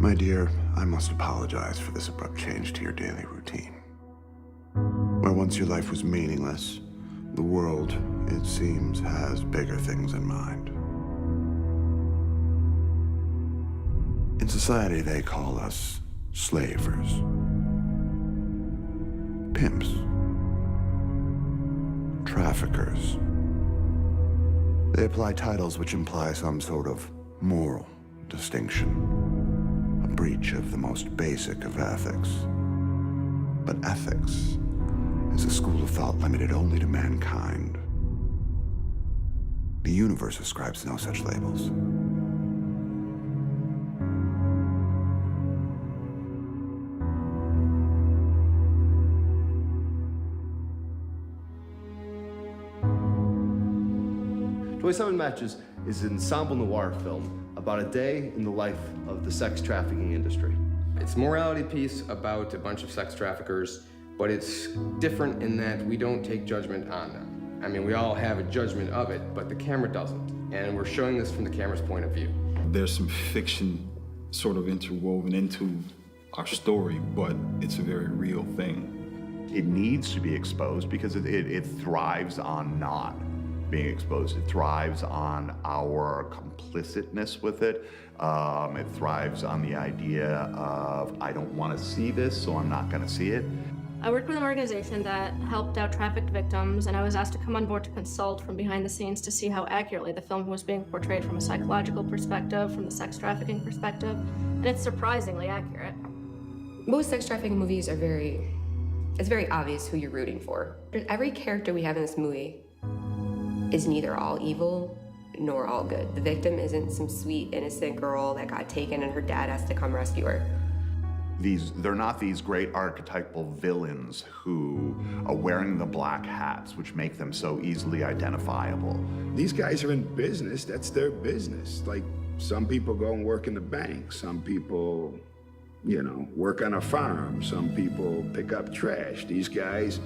My dear, I must apologize for this abrupt change to your daily routine. Where once your life was meaningless, the world, it seems, has bigger things in mind. In society, they call us slavers, pimps, traffickers. They apply titles which imply some sort of moral distinction, a breach of the most basic of ethics. But ethics is a school of thought limited only to mankind. The universe ascribes no such labels. Seven Matches is an ensemble noir film about a day in the life of the sex trafficking industry. It's a morality piece about a bunch of sex traffickers, but it's different in that we don't take judgment on them. I mean, we all have a judgment of it, but the camera doesn't. And we're showing this from the camera's point of view. There's some fiction sort of interwoven into our story, but it's a very real thing. It needs to be exposed because it thrives on not being exposed. It thrives on our complicitness with it. It thrives on the idea of, I don't want to see this, so I'm not going to see it. I worked with an organization that helped out trafficked victims, and I was asked to come on board to consult from behind the scenes to see how accurately the film was being portrayed from a psychological perspective, from the sex trafficking perspective, and it's surprisingly accurate. Most sex trafficking movies are it's very obvious who you're rooting for. Every character we have in this movie is neither all evil nor all good. The victim isn't some sweet, innocent girl that got taken and her dad has to come rescue her. They're not these great archetypal villains who are wearing the black hats, which make them so easily identifiable. These guys are in business, that's their business. Like, some people go and work in the bank, some people, work on a farm, some people pick up trash. These guys,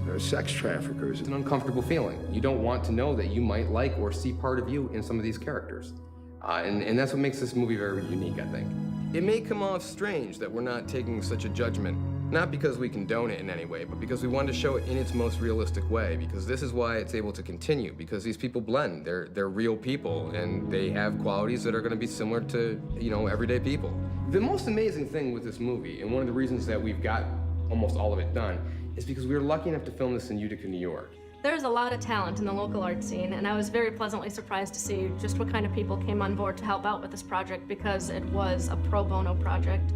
they're sex traffickers. It's an uncomfortable feeling. You don't want to know that you might like or see part of you in some of these characters. And that's what makes this movie very unique, I think. It may come off strange that we're not taking such a judgment, not because we condone it in any way, but because we wanted to show it in its most realistic way, because this is why it's able to continue, because these people blend. They're real people, and they have qualities that are going to be similar to, everyday people. The most amazing thing with this movie, and one of the reasons that we've got almost all of it done, is because we were lucky enough to film this in Utica, New York. There's a lot of talent in the local art scene, and I was very pleasantly surprised to see just what kind of people came on board to help out with this project, because it was a pro bono project.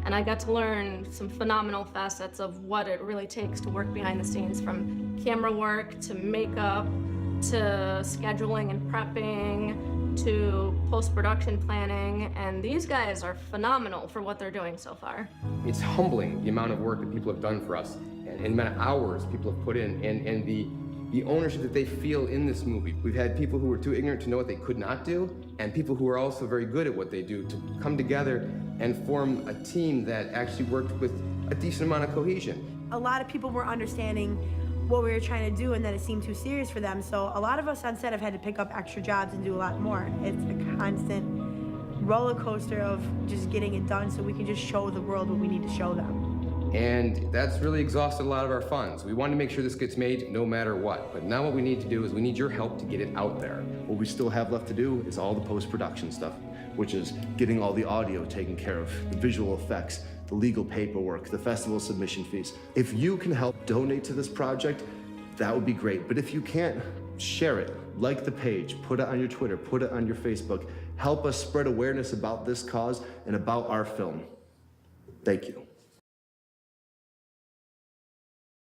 And I got to learn some phenomenal facets of what it really takes to work behind the scenes, from camera work to makeup to scheduling and prepping to post-production planning, and these guys are phenomenal for what they're doing so far. It's humbling, the amount of work that people have done for us, and the amount of hours people have put in, and the ownership that they feel in this movie. We've had people who were too ignorant to know what they could not do, and people who are also very good at what they do to come together and form a team that actually worked with a decent amount of cohesion. A lot of people were understanding what we were trying to do and that it seemed too serious for them. So a lot of us on set have had to pick up extra jobs and do a lot more. It's a constant roller coaster of just getting it done so we can just show the world what we need to show them. And that's really exhausted a lot of our funds. We want to make sure this gets made no matter what. But now what we need to do is we need your help to get it out there. What we still have left to do is all the post-production stuff, which is getting all the audio taken care of, the visual effects, the legal paperwork, the festival submission fees. If you can help donate to this project, that would be great. But if you can't, share it, like the page, put it on your Twitter, put it on your Facebook. Help us spread awareness about this cause and about our film. Thank you.